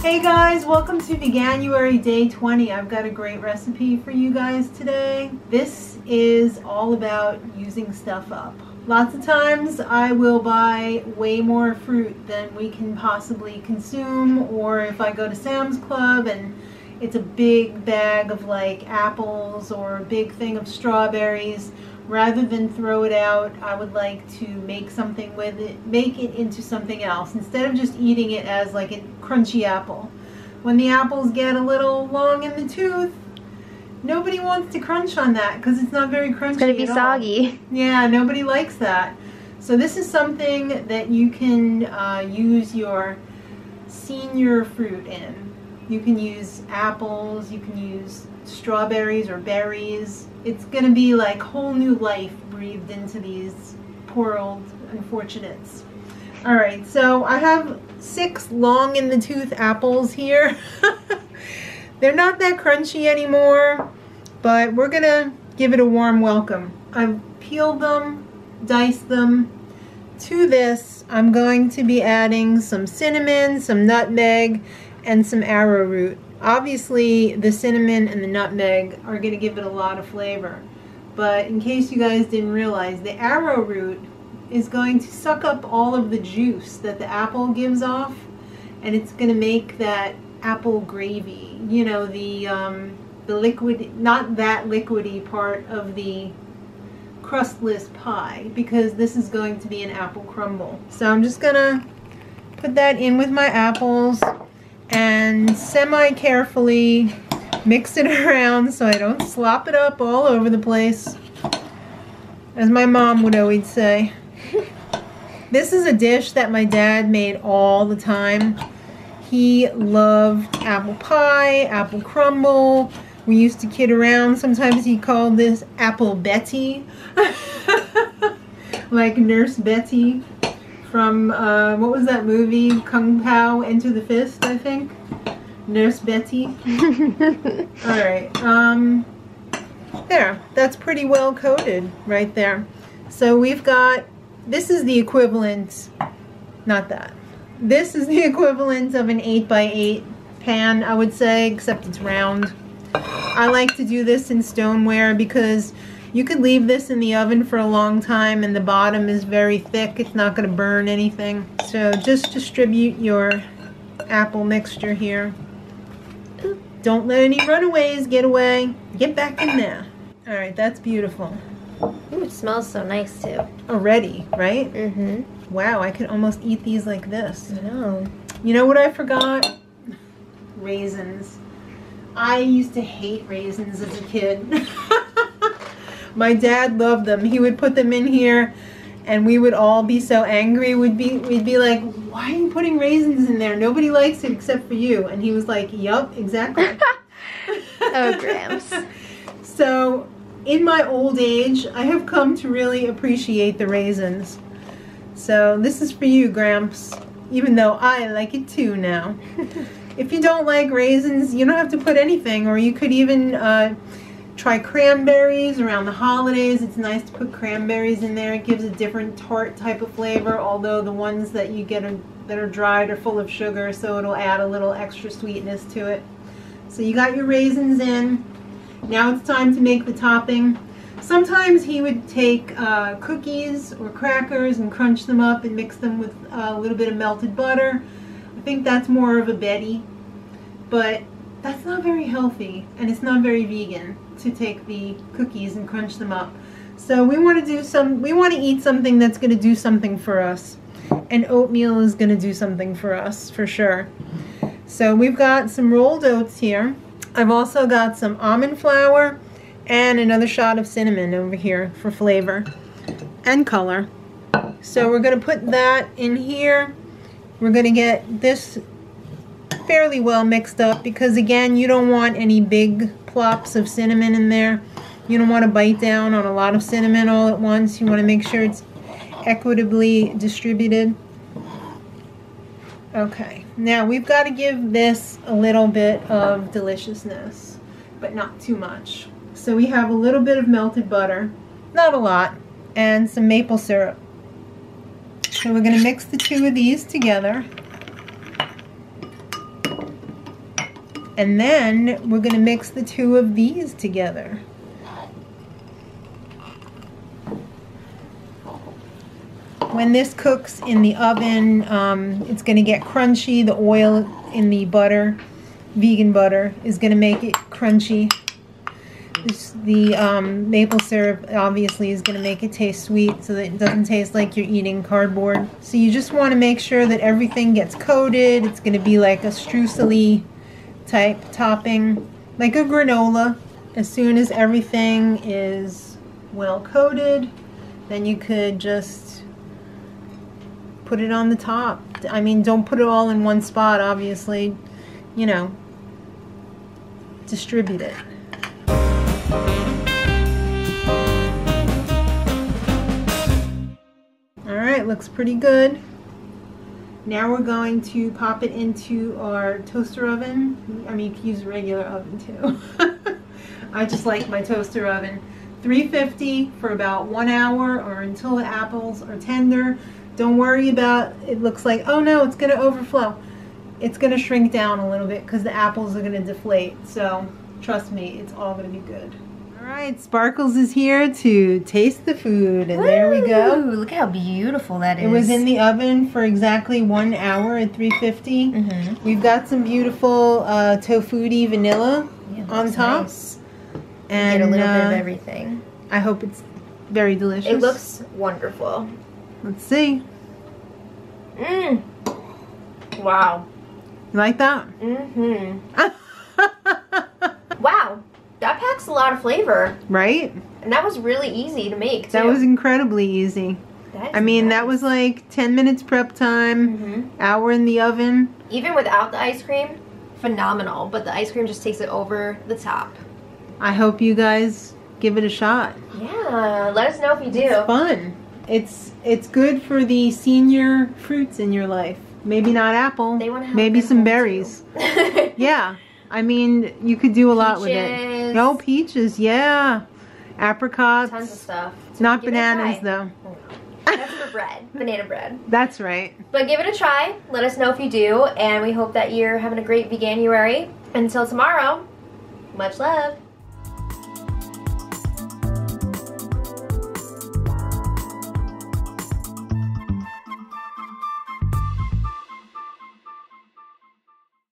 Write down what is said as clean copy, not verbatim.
Hey guys, welcome to Veganuary Day 20. I've got a great recipe for you guys today. This is all about using stuff up. Lots of times I will buy way more fruit than we can possibly consume, or if I go to Sam's Club and it's a big bag of like apples or a big thing of strawberries, rather than throw it out, I would like to make something with it, make it into something else, instead of just eating it as like a crunchy apple. When the apples get a little long in the tooth, nobody wants to crunch on that because it's not very crunchy. It's going to be soggy. Yeah, nobody likes that. So this is something that you can use your senior fruit in. You can use apples, you can use strawberries or berries. It's going to be like whole new life breathed into these poor old unfortunates. Alright, so I have 6 long in the tooth apples here. They're not that crunchy anymore, but we're going to give it a warm welcome. I've peeled them, diced them. To this, I'm going to be adding some cinnamon, some nutmeg, and some arrowroot. Obviously, the cinnamon and the nutmeg are going to give it a lot of flavor. But in case you guys didn't realize, the arrowroot is going to suck up all of the juice that the apple gives off, and it's going to make that apple gravy. You know, the liquid, not that liquidy part of the crustless pie, because this is going to be an apple crumble. So I'm just going to put that in with my apples and semi-carefully mix it around so I don't slop it up all over the place, as my mom would always say. This is a dish that my dad made all the time. He loved apple pie, apple crumble. We used to kid around. Sometimes he called this Apple Betty. Like Nurse Betty from, what was that movie? Kung Pao, Enter the Fist, I think. Nurse Betty. Alright, there. That's pretty well coated right there. So we've got, this is the equivalent, not that. This is the equivalent of an 8x8 pan, I would say, except it's round. I like to do this in stoneware because you could leave this in the oven for a long time and the bottom is very thick. It's not going to burn anything. So just distribute your apple mixture here. Don't let any runaways get away. Get back in there. Alright, that's beautiful. Ooh, it smells so nice too. Already, right? Mm-hmm. Wow, I could almost eat these like this. I know. You know what I forgot? Raisins. I used to hate raisins as a kid. My dad loved them. He would put them in here and we would all be so angry. We'd be like, why are you putting raisins in there? Nobody likes it except for you. And he was like, yup, exactly. Oh, Gramps. So, in my old age, I have come to really appreciate the raisins. So, this is for you, Gramps. Even though I like it too now. If you don't like raisins, you don't have to put anything, or you could even try cranberries around the holidays. It's nice to put cranberries in there. It gives a different tart type of flavor, although the ones that you get that are dried are full of sugar, so it'll add a little extra sweetness to it. So you got your raisins in. Now it's time to make the topping. Sometimes he would take cookies or crackers and crunch them up and mix them with a little bit of melted butter. I think that's more of a Betty, but that's not very healthy and it's not very vegan to take the cookies and crunch them up. So we want to eat something that's going to do something for us, and oatmeal is going to do something for us for sure. So we've got some rolled oats here. I've also got some almond flour and another shot of cinnamon over here for flavor and color. So we're going to put that in here. We're going to get this fairly well mixed up because, again, you don't want any big plops of cinnamon in there. You don't want to bite down on a lot of cinnamon all at once. You want to make sure it's equitably distributed. Okay, now we've got to give this a little bit of deliciousness, but not too much. So we have a little bit of melted butter, not a lot, and some maple syrup. So we're going to mix the two of these together. And then we're going to mix the two of these together. When this cooks in the oven, it's going to get crunchy. The oil in the butter, vegan butter, is going to make it crunchy. The maple syrup obviously is going to make it taste sweet so that it doesn't taste like you're eating cardboard. So you just want to make sure that everything gets coated. It's going to be like a streusel-y type topping, like a granola. As soon as everything is well coated, then you could just put it on the top. I mean, don't put it all in one spot, obviously. You know, distribute it. Alright, looks pretty good. Now we're going to pop it into our toaster oven. I mean, you can use a regular oven too. I just like my toaster oven. 350 for about 1 hour or until the apples are tender. Don't worry about it looks like, oh no, it's going to overflow. It's going to shrink down a little bit because the apples are going to deflate. So trust me, it's all going to be good. Alright, Sparkles is here to taste the food, and woo! There we go. Look how beautiful that is. It was in the oven for exactly 1 hour at 350. Mm-hmm. We've got some beautiful tofu-y vanilla on top. Nice. And get a little bit of everything. I hope it's very delicious. It looks wonderful. Let's see. Mmm. Wow. You like that? Mm-hmm. Wow. That packs a lot of flavor. Right? And that was really easy to make, too. That was incredibly easy. I mean, nice. That was like 10 minutes prep time, hour in the oven. Even without the ice cream, phenomenal. But the ice cream just takes it over the top. I hope you guys give it a shot. Yeah, let us know if you do. It's fun. It's good for the senior fruits in your life. Maybe not apple. They want to have maybe some berries. Yeah. I mean, you could do a lot with it. No, peaches, yeah. Apricots. Tons of stuff. Not bananas, though. That's for bread. Banana bread. That's right. But give it a try. Let us know if you do. And we hope that you're having a great Veganuary. Until tomorrow, much love.